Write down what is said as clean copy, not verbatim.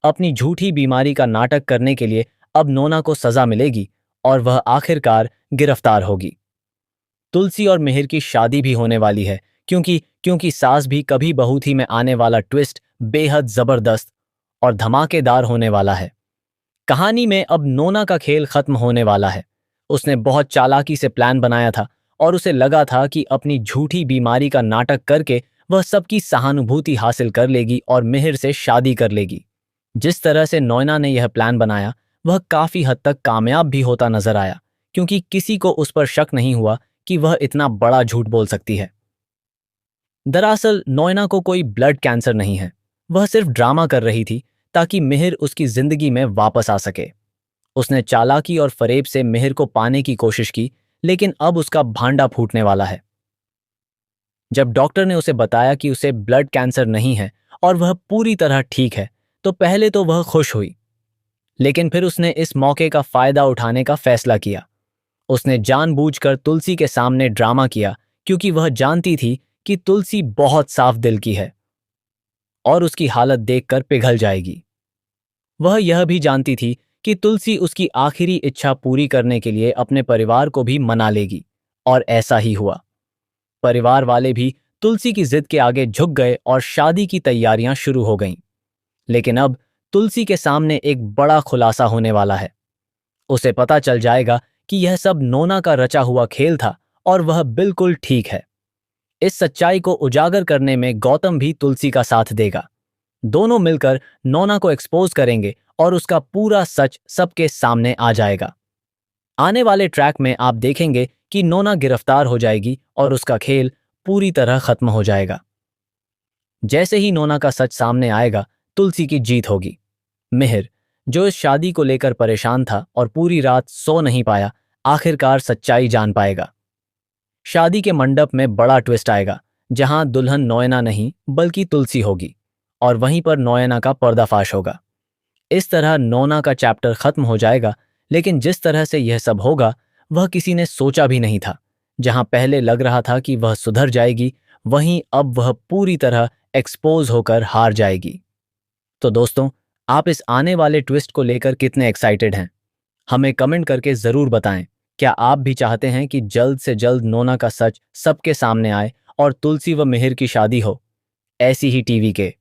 अपनी झूठी बीमारी का नाटक करने के लिए अब नोना को सजा मिलेगी और वह आखिरकार गिरफ्तार होगी। तुलसी और मिहिर की शादी भी होने वाली है, क्योंकि क्योंकि सास भी कभी बहू थी में आने वाला ट्विस्ट बेहद जबरदस्त और धमाकेदार होने वाला है। कहानी में अब नोना का खेल खत्म होने वाला है। उसने बहुत चालाकी से प्लान बनाया था और उसे लगा था कि अपनी झूठी बीमारी का नाटक करके वह सबकी सहानुभूति हासिल कर लेगी और मिहिर से शादी कर लेगी। जिस तरह से नोना ने यह प्लान बनाया वह काफी हद तक कामयाब भी होता नजर आया, क्योंकि किसी को उस पर शक नहीं हुआ कि वह इतना बड़ा झूठ बोल सकती है। दरअसल नोना को कोई ब्लड कैंसर नहीं है। वह सिर्फ ड्रामा कर रही थी ताकि मिहिर उसकी जिंदगी में वापस आ सके। उसने चालाकी और फरेब से मिहिर को पाने की कोशिश की, लेकिन अब उसका भांडा फूटने वाला है। जब डॉक्टर ने उसे बताया कि उसे ब्लड कैंसर नहीं है और वह पूरी तरह ठीक है, तो पहले तो वह खुश हुई, लेकिन फिर उसने इस मौके का फायदा उठाने का फैसला किया। उसने जानबूझकर तुलसी के सामने ड्रामा किया, क्योंकि वह जानती थी कि तुलसी बहुत साफ दिल की है और उसकी हालत देखकर पिघल जाएगी। वह यह भी जानती थी कि तुलसी उसकी आखिरी इच्छा पूरी करने के लिए अपने परिवार को भी मना लेगी, और ऐसा ही हुआ। परिवार वाले भी तुलसी की जिद के आगे झुक गए और शादी की तैयारियां शुरू हो गईं। लेकिन अब तुलसी के सामने एक बड़ा खुलासा होने वाला है। उसे पता चल जाएगा कि यह सब नोना का रचा हुआ खेल था और वह बिल्कुल ठीक है। इस सच्चाई को उजागर करने में गौतम भी तुलसी का साथ देगा। दोनों मिलकर नोना को एक्सपोज करेंगे और उसका पूरा सच सबके सामने आ जाएगा। आने वाले ट्रैक में आप देखेंगे कि नोना गिरफ्तार हो जाएगी और उसका खेल पूरी तरह खत्म हो जाएगा। जैसे ही नोना का सच सामने आएगा, तुलसी की जीत होगी। मिहिर, जो इस शादी को लेकर परेशान था और पूरी रात सो नहीं पाया, आखिरकार सच्चाई जान पाएगा। शादी के मंडप में बड़ा ट्विस्ट आएगा, जहां दुल्हन नोएना नहीं बल्कि तुलसी होगी, और वहीं पर नोएना का पर्दाफाश होगा। इस तरह नोना का चैप्टर खत्म हो जाएगा, लेकिन जिस तरह से यह सब होगा वह किसी ने सोचा भी नहीं था। जहां पहले लग रहा था कि वह सुधर जाएगी, वहीं अब वह पूरी तरह एक्सपोज होकर हार जाएगी। तो दोस्तों, आप इस आने वाले ट्विस्ट को लेकर कितने एक्साइटेड हैं? हमें कमेंट करके जरूर बताएं। क्या आप भी चाहते हैं कि जल्द से जल्द नोना का सच सबके सामने आए और तुलसी व मिहिर की शादी हो? ऐसी ही टीवी के